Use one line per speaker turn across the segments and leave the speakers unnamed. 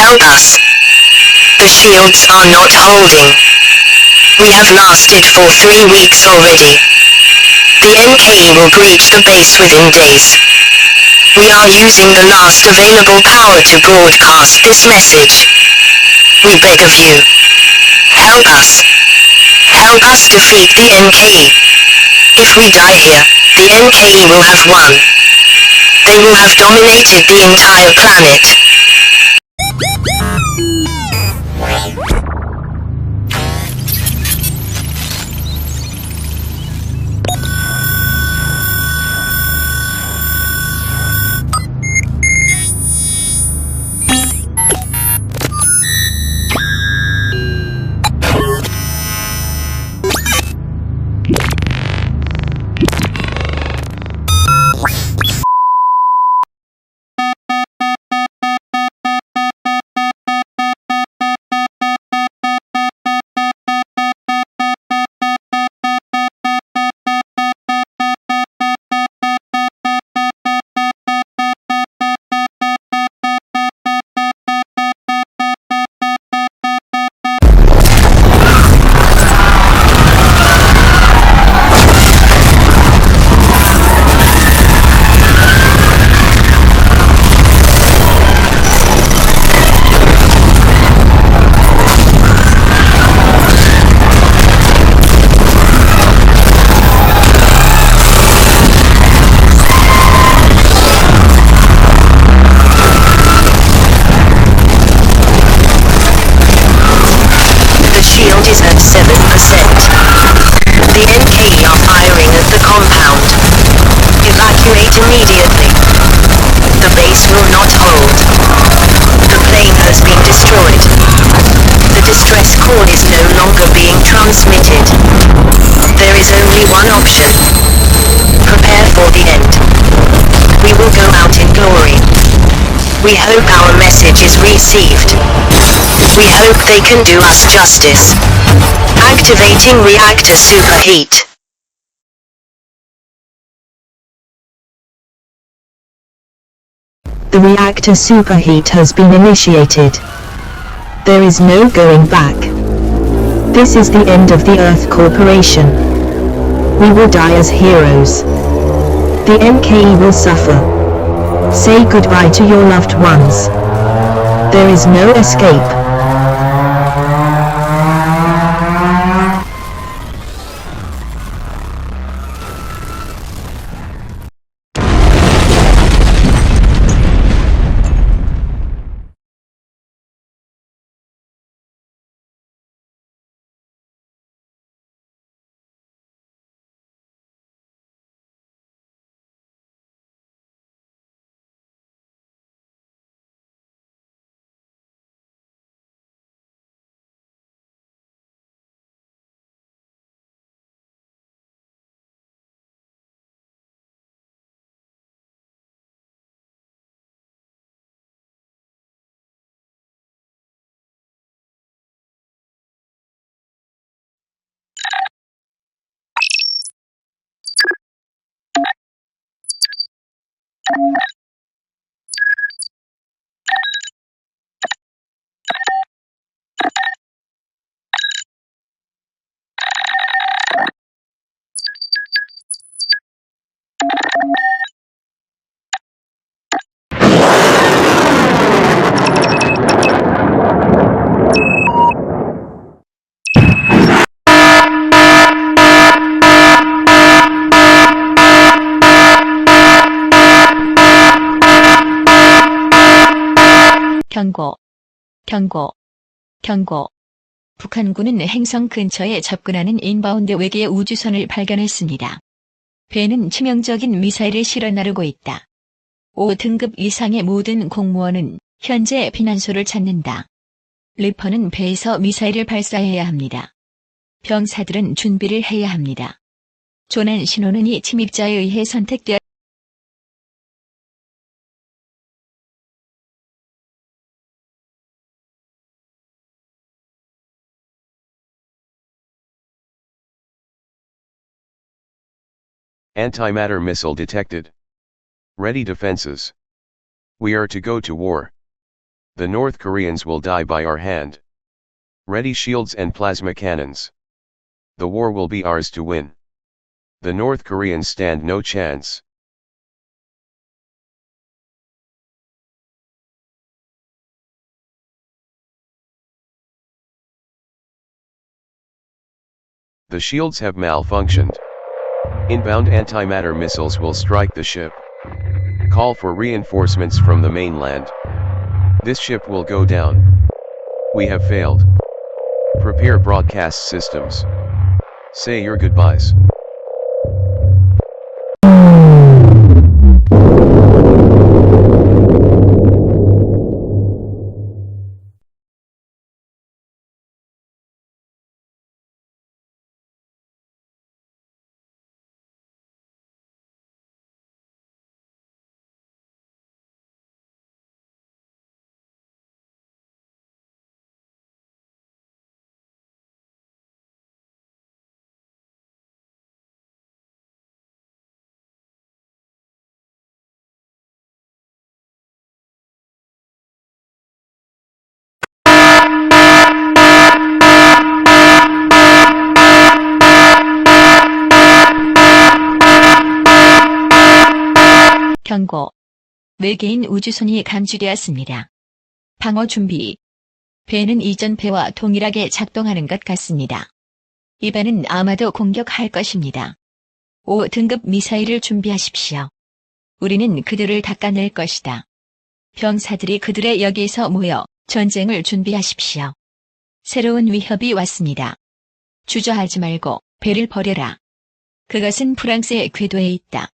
Help us. The shields are not holding. We have lasted for 3 weeks already. The NK will breach the base within days. We are using the last available power to broadcast this message. We beg of you. Help us. Help us defeat the NK. If we die here, the NK will have won. They will have dominated the entire planet. Is at 7%. The NK are firing at the compound. Evacuate immediately. The base will not hold. The plane has been destroyed. The distress call is no longer being transmitted. There is only one option. Prepare for the end. We will go out in glory. We hope our message is received. We hope they can do us justice. Activating reactor superheat.
The reactor superheat has been initiated. There is no going back. This is the end of the Earth Corporation. We will die as heroes. The NKE will suffer. Say goodbye to your loved ones. There is no escape.
경고. 북한군은 행성 근처에 접근하는 인바운드 외계 우주선을 발견했습니다. 배는 치명적인 미사일을 실어 나르고 있다. 5등급 이상의 모든 공무원은 현재避難소를 찾는다. 리퍼는 배에서 미사일을 발사해야 합니다. 병사들은 준비를 해야 합니다. 조난 신호는 이 침입자에 의해 선택되어
Antimatter missile detected. Ready defenses. We are to go to war. The North Koreans will die by our hand. Ready shields and plasma cannons. The war will be ours to win. The North Koreans stand no chance. The shields have malfunctioned. Inbound antimatter missiles will strike the ship. Call for reinforcements from the mainland. This ship will go down. We have failed. Prepare broadcast systems. Say your goodbyes.
경고. 외계인 우주선이 감지되었습니다. 방어 준비. 배는 이전 배와 동일하게 작동하는 것 같습니다. 이 배는 아마도 공격할 것입니다. 5등급 미사일을 준비하십시오. 우리는 그들을 닦아낼 것이다. 병사들이 그들의 여기에서 모여 전쟁을 준비하십시오. 새로운 위협이 왔습니다. 주저하지 말고 배를 버려라. 그것은 프랑스의 궤도에 있다.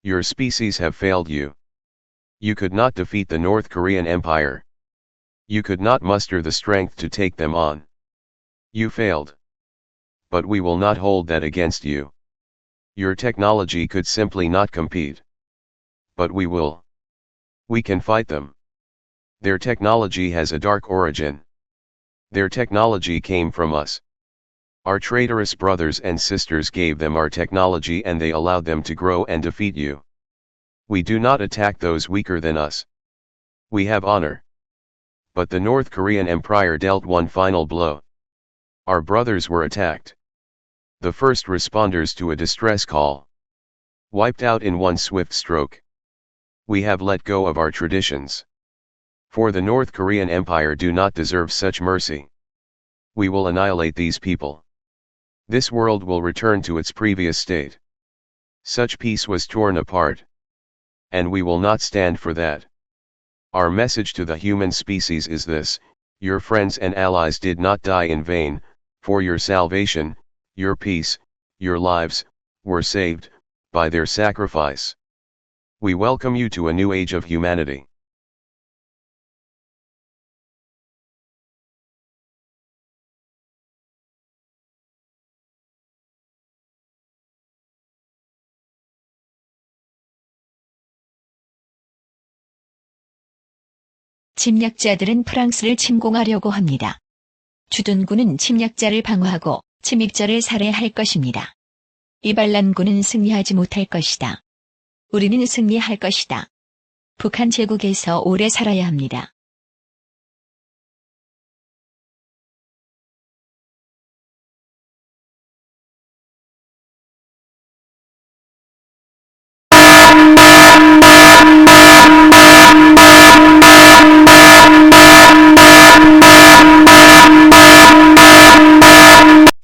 Your species have failed you. You could not defeat the North Korean Empire. You could not muster the strength to take them on. You failed. But we will not hold that against you. Your technology could simply not compete. But we will. We can fight them. Their technology has a dark origin. Their technology came from us. Our traitorous brothers and sisters gave them our technology and they allowed them to grow and defeat you. We do not attack those weaker than us. We have honor. But the North Korean Empire dealt one final blow. Our brothers were attacked. The first responders to a distress call. Wiped out in one swift stroke. We have let go of our traditions. For the North Korean Empire do not deserve such mercy. We will annihilate these people. This world will return to its previous state. Such peace was torn apart. And we will not stand for that. Our message to the human species is this: your friends and allies did not die in vain. For your salvation, your peace, your lives, were saved, by their sacrifice. We welcome you to a new age of humanity.
침략자들은 프랑스를 침공하려고 합니다. 주둔군은 침략자를 방어하고 침입자를 살해할 것입니다. 이발란군은 승리하지 못할 것이다. 우리는 승리할 것이다. 북한 제국에서 오래 살아야 합니다.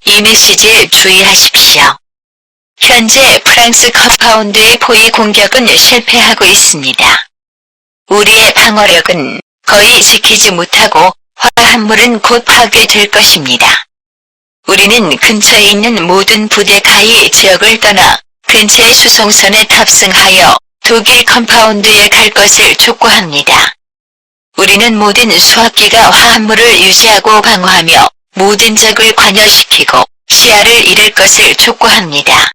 이 메시지에 주의하십시오. 현재 프랑스 컴파운드의 포위 공격은 실패하고 있습니다. 우리의 방어력은 거의 지키지 못하고 화합물은 곧 파괴될 것입니다. 우리는 근처에 있는 모든 부대 가히 지역을 떠나 근처의 수송선에 탑승하여 독일 컴파운드에 갈 것을 촉구합니다. 우리는 모든 수학기가 화합물을 유지하고 방어하며 모든 적을 관여시키고 시야를 잃을 것을 촉구합니다.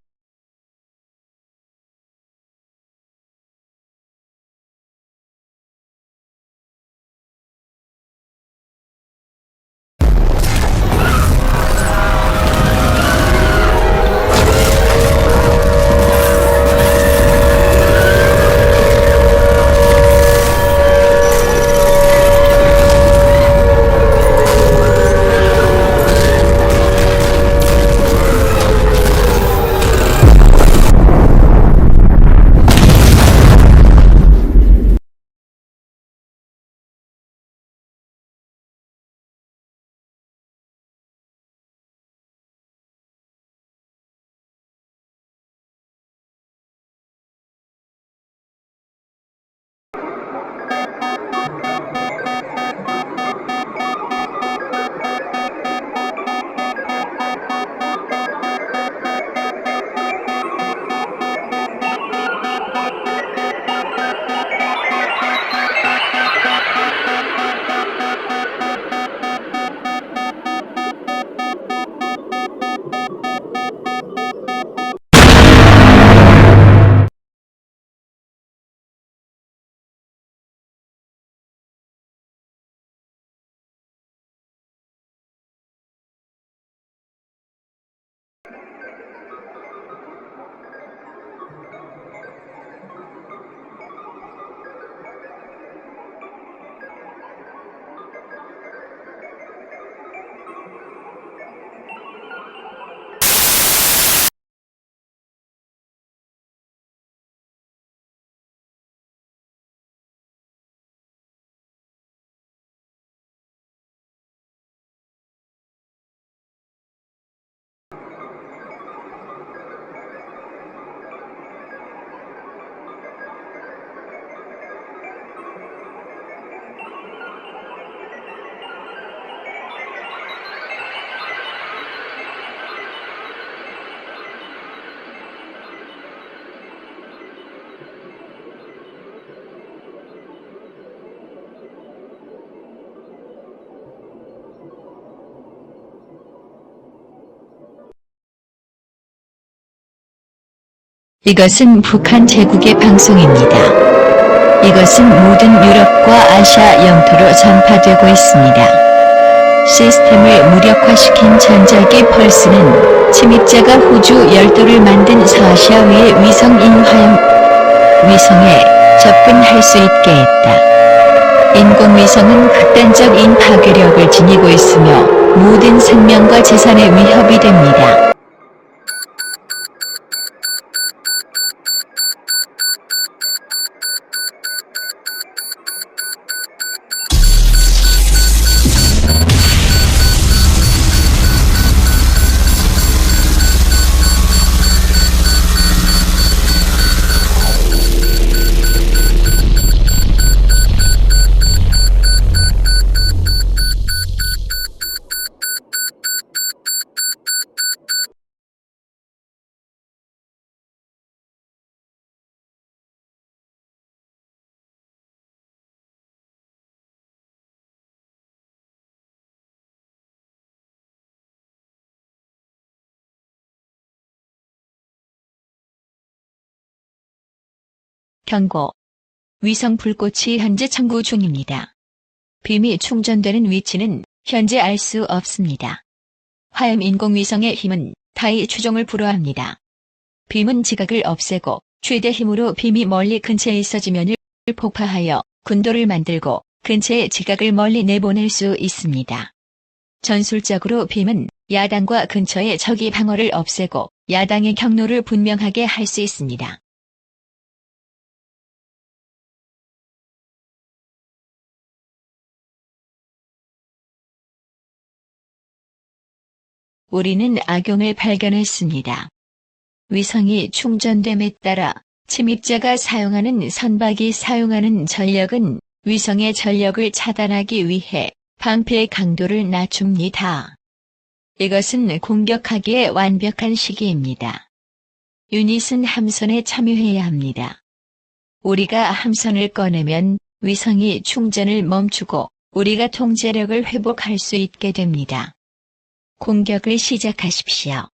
이것은 북한 제국의 방송입니다. 이것은 모든 유럽과 아시아 영토로 전파되고 있습니다. 시스템을 무력화시킨 전자기 펄스는 침입자가 호주 열도를 만든 서아시아 위의 위성 인화형 위성에 접근할 수 있게 했다. 인공위성은 극단적인 파괴력을 지니고 있으며 모든 생명과 재산에 위협이 됩니다. 경고. 위성 불꽃이 현재 청구 중입니다. 빔이 충전되는 위치는 현재 알 수 없습니다. 화염 인공위성의 힘은 타의 추종을 불허합니다. 빔은 지각을 없애고 최대 힘으로 빔이 멀리 근처에 있어 지면을 폭파하여 군도를 만들고 근처의 지각을 멀리 내보낼 수 있습니다. 전술적으로 빔은 야당과 근처의 적의 방어를 없애고 야당의 경로를 분명하게 할 수 있습니다. 우리는 악용을 발견했습니다. 위성이 충전됨에 따라 침입자가 사용하는 선박이 사용하는 전력은 위성의 전력을 차단하기 위해 방패의 강도를 낮춥니다. 이것은 공격하기에 완벽한 시기입니다. 유닛은 함선에 참여해야 합니다. 우리가 함선을 꺼내면 위성이 충전을 멈추고 우리가 통제력을 회복할 수 있게 됩니다. 공격을 시작하십시오.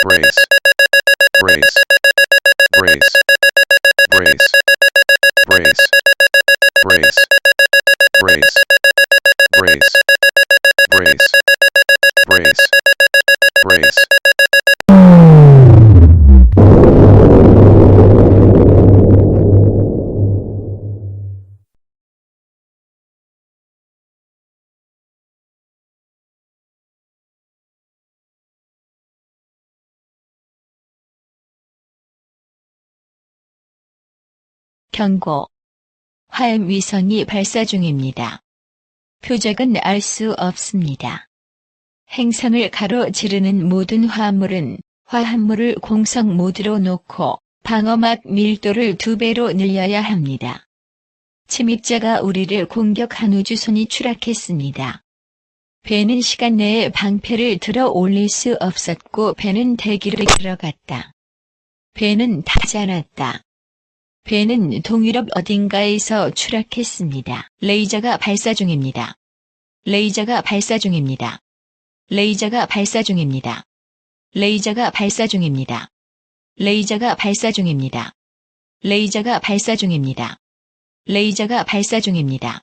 Brace. Brace. Brace. Brace. Brace. Brace. Brace. Brace. Brace. Brace. Brace.
경고. 화염 위성이 발사 중입니다. 표적은 알 수 없습니다. 행성을 가로지르는 모든 화합물은 화합물을 공성 모드로 놓고 방어막 밀도를 2배로 늘려야 합니다. 침입자가 우리를 공격한 우주선이 추락했습니다. 배는 시간 내에 방패를 들어 올릴 수 없었고 배는 대기로 들어갔다. 배는 타지 않았다. 배는 동유럽 어딘가에서 추락했습니다. 레이저가 발사 중입니다. 레이저가 발사 중입니다. 레이저가 발사 중입니다. 레이저가 발사 중입니다. 레이저가 발사 중입니다. 레이저가 발사 중입니다. 레이저가 발사 중입니다.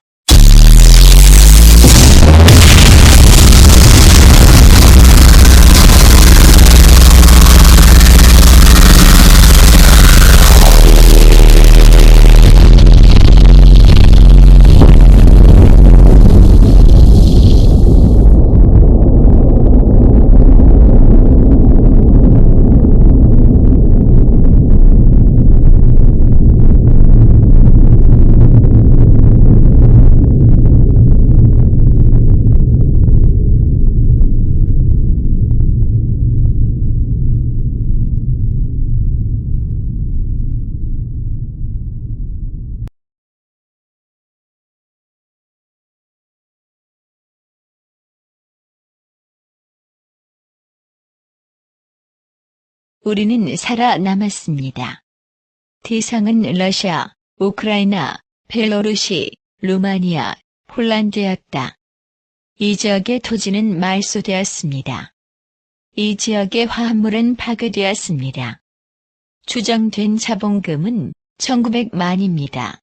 우리는 살아남았습니다. 대상은 러시아, 우크라이나, 벨로루시, 루마니아, 폴란드였다. 이 지역의 토지는 말소되었습니다. 이 지역의 화합물은 파괴되었습니다. 추정된 자본금은 1900만입니다.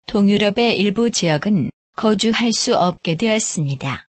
동유럽의 일부 지역은 거주할 수 없게 되었습니다.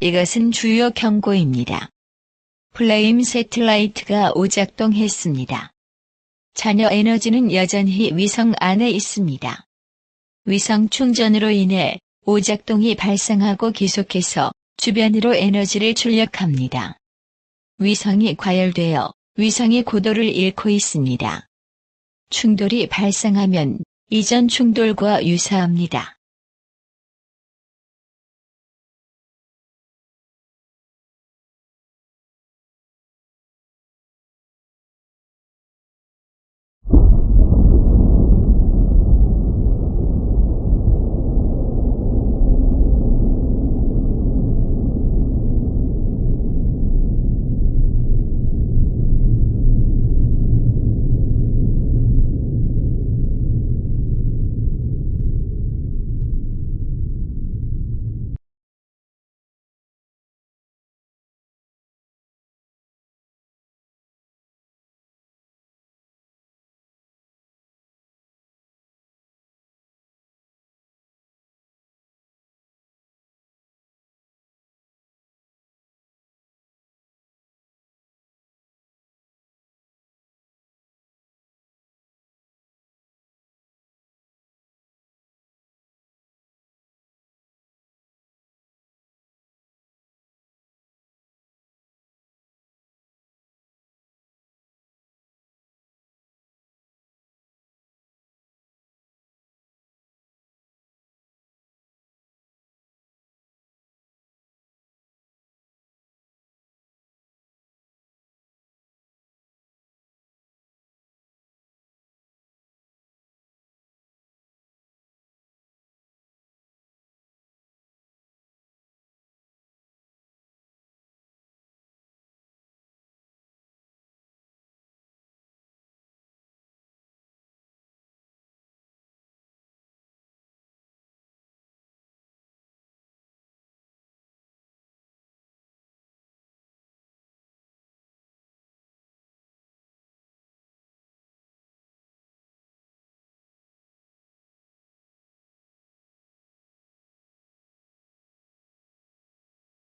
이것은 주요 경고입니다. 플레임 새틀라이트가 오작동했습니다. 잔여 에너지는 여전히 위성 안에 있습니다. 위성 충전으로 인해 오작동이 발생하고 계속해서 주변으로 에너지를 출력합니다. 위성이 과열되어 위성이 고도를 잃고 있습니다. 충돌이 발생하면 이전 충돌과 유사합니다.